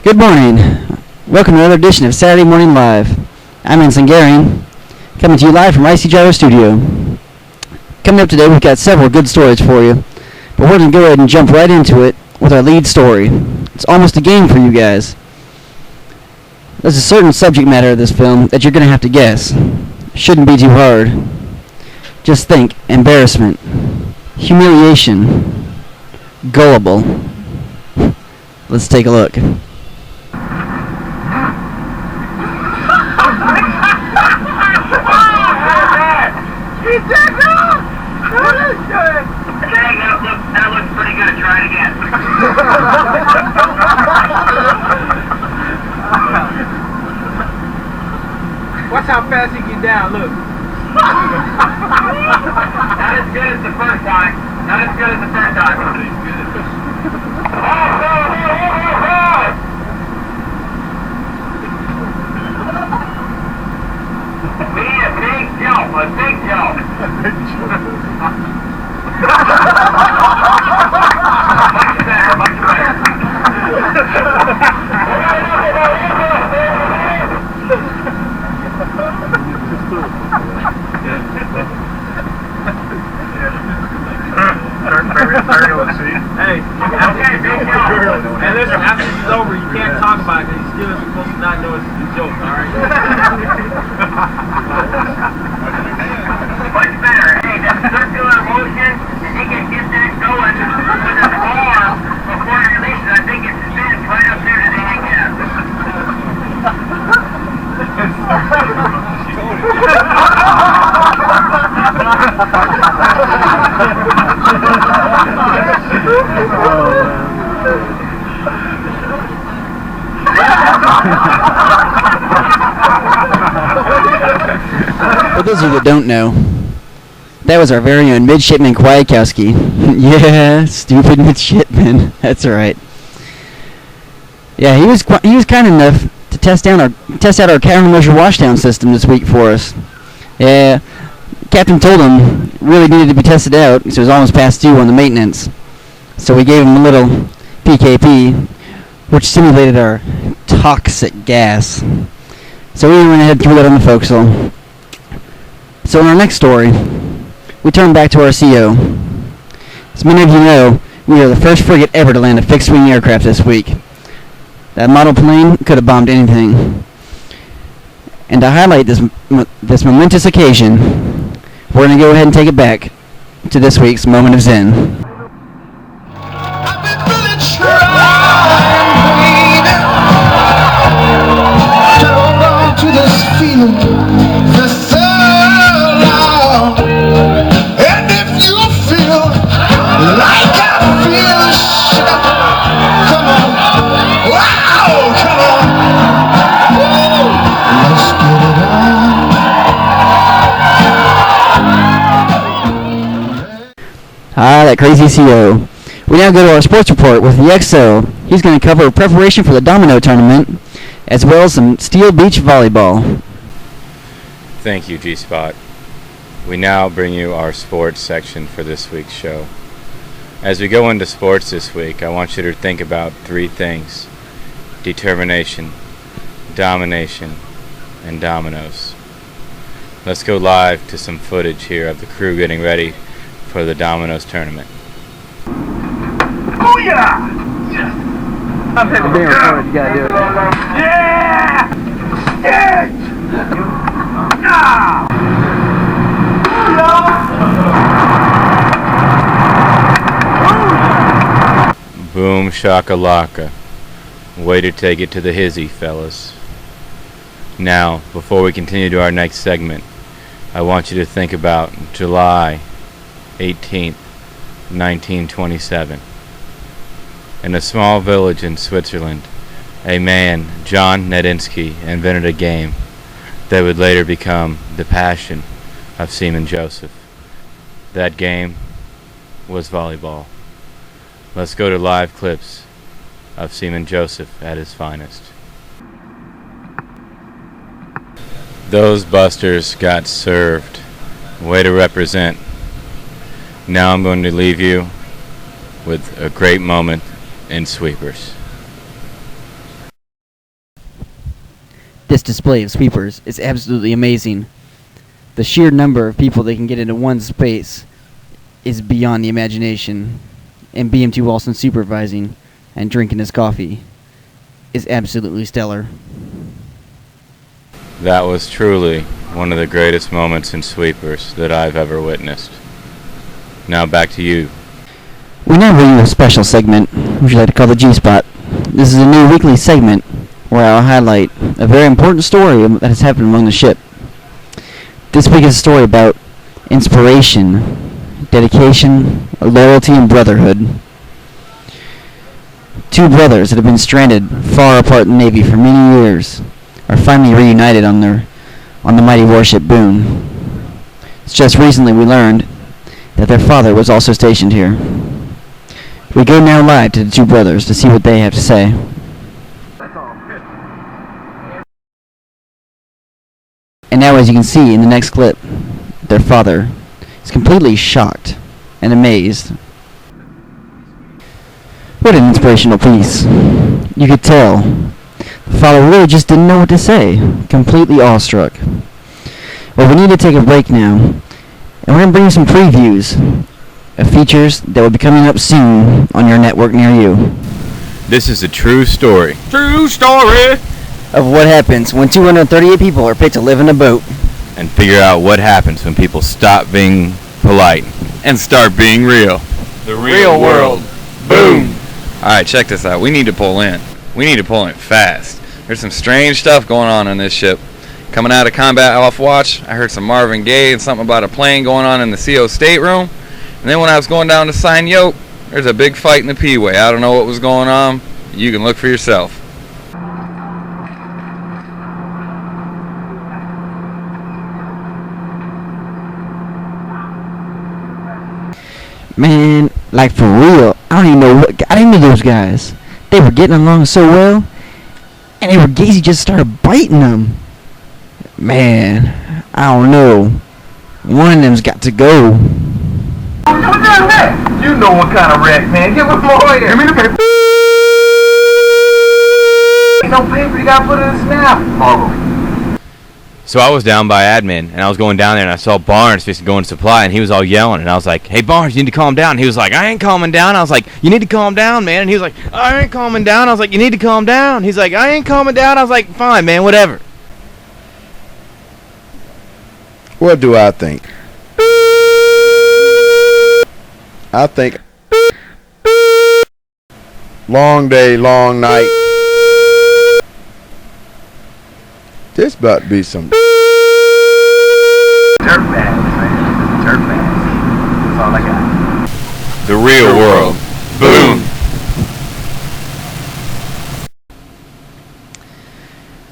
Good morning. Welcome to another edition of Saturday Morning Live. I'm Ensign Gary, coming to you live from IC Gyro Studio. Coming up today, we've got several good stories for you, but we're going to go ahead and jump right into it with our lead story. It's almost a game for you guys. There's a certain subject matter of this film that you're going to have to guess. Shouldn't be too hard. Just think: embarrassment, humiliation, gullible. Let's take a look. That looks pretty good. Try it again. Watch how fast he get down. Look. Not as good as the first time. Not as good as the first time. We need a big jump. A big jump. Much better, much better. Hey, and listen, after this is over, you can't talk about it because you still supposed to not know it's a joke, alright? Much better. Hey, that circular motion, if you can get that going with an arm before it releases, I think it spins right up there to the hang gap. For those of you that don't know, that was our very own Midshipman Kwiatkowski. Yeah, stupid midshipman. That's right. Yeah, he was kind enough to test out our countermeasure washdown system this week for us. Yeah, Captain told him really needed to be tested out because it was almost past due on the maintenance. So we gave him a little PKP, which simulated our toxic gas. So we went ahead and threw that on the forecastle. So in our next story, we turn back to our CO. As many of you know, we are the first frigate ever to land a fixed-wing aircraft this week. That model plane could have bombed anything. And to highlight this momentous occasion, we're going to go ahead and take it back to this week's Moment of Zen. I've been really trying, baby, to hold on to this feeling for so long. And if you feel like I feel, come on, wow, come on, woo, let's get it on. That crazy CO. We now go to our sports report with the XO. He's going to cover preparation for the Domino tournament, as well as some Steel Beach volleyball. Thank you, G-Spot. We now bring you our sports section for this week's show. As we go into sports this week, I want you to think about three things: determination, domination, and dominoes. Let's go live to some footage here of the crew getting ready for the Dominoes tournament. Booyah! I'm being recorded, you gotta do it. Yeah! Yeah! Ah! Boom shakalaka. Way to take it to the hizzy, fellas. Now, before we continue to our next segment, I want you to think about July 18th, 1927. In a small village in Switzerland, a man, John Nedinsky, invented a game that would later become the passion of Seaman Joseph. That game was volleyball. Let's go to live clips of Seaman Joseph at his finest. Those busters got served. Way to represent. Now I'm going to leave you with a great moment in sweepers. display of sweepers is absolutely amazing. The sheer number of people they can get into one space is beyond the imagination. And BMT Walson supervising and drinking his coffee is absolutely stellar. That was truly one of the greatest moments in sweepers that I've ever witnessed. Now back to you. We now bring you a special segment, which we like to call the G-Spot. This is a new weekly segment where I'll highlight a very important story that has happened among the ship. This week is a story about inspiration, dedication, loyalty, and brotherhood. Two brothers that have been stranded far apart in the Navy for many years are finally reunited on the mighty warship Boone. It's just recently we learned that their father was also stationed here. We go now live to the two brothers to see what they have to say. And now, as you can see in the next clip, their father is completely shocked and amazed. What an inspirational piece. You could tell the father really just didn't know what to say, completely awestruck. Well, we need to take a break now, and we're going to bring you some previews of features that will be coming up soon on your network near you. This is a true story. True story. Of what happens when 238 people are picked to live in a boat. And figure out what happens when people stop being polite and start being real. The real world. Boom. Alright, check this out. We need to pull in. We need to pull in fast. There's some strange stuff going on this ship. Coming out of combat off watch, I heard some Marvin Gaye and something about a plane going on in the CO stateroom. And then when I was going down to sign yoke, there's a big fight in the P-way. I don't know what was going on. You can look for yourself. Man, like for real, I don't even know what got into those guys. They were getting along so well, and they were Gazy just started biting them. Man, I don't know. One of them's got to go. You know what kind of wreck, man. Give us more here. Give me the paper. Ain't no paper. You gotta put it in a snap. So I was down by admin, and I was going down there, and I saw Barnes fixing to go in supply, and he was all yelling, and I was like, hey, Barnes, you need to calm down. And he was like, I ain't calming down. I was like, you need to calm down, man. And he was like, I ain't calming down. I was like, you need to calm down. He's like, I ain't calming down. I was like, fine, man, whatever. What do I think? I think long day, long night. This about to be some Dirtbags, man. Dirtbags. That's all I got. The real world. Boom.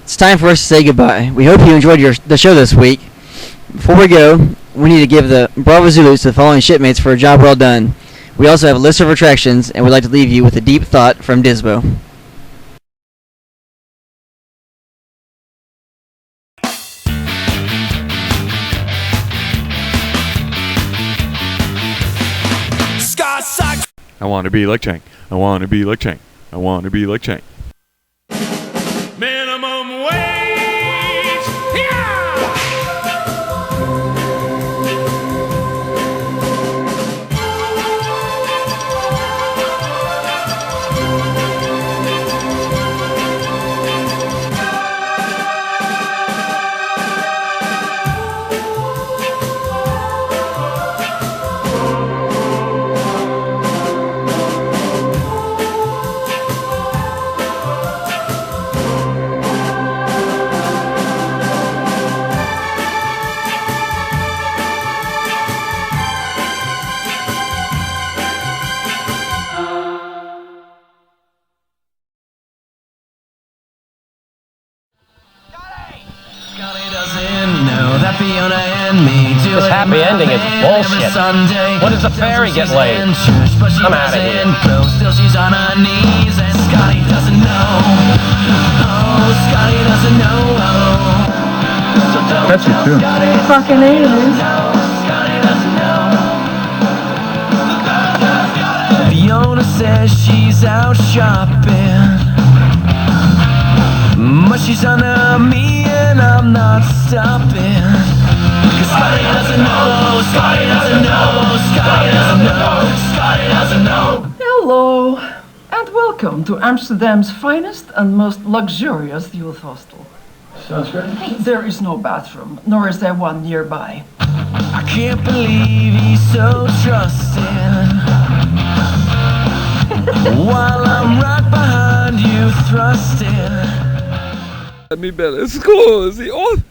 It's time for us to say goodbye. We hope you enjoyed the show this week. Before we go, we need to give the Bravo Zulus to the following shipmates for a job well done. We also have a list of attractions, and we'd like to leave you with a deep thought from Disbo. I want to be like Chang. I want to be like Chang. I want to be like Chang. Minimum wage. Yeah! This happy ending is bullshit. When does the fairy get laid? I'm out of here. Still she's on her knees and Scotty doesn't know. Oh, Scotty doesn't know. That's it too. Fucking aliens. Fiona says she's out shopping, but she's under me. and I'm not stopping. 'Cause Scotty doesn't know, Scotty doesn't know, Scotty doesn't know, Scotty doesn't know. Hello, and welcome to Amsterdam's finest and most luxurious youth hostel. Sounds good. There is no bathroom, nor is there one nearby. I can't believe he's so trusting. While I'm right behind you thrusting. Let me better school. Is he on?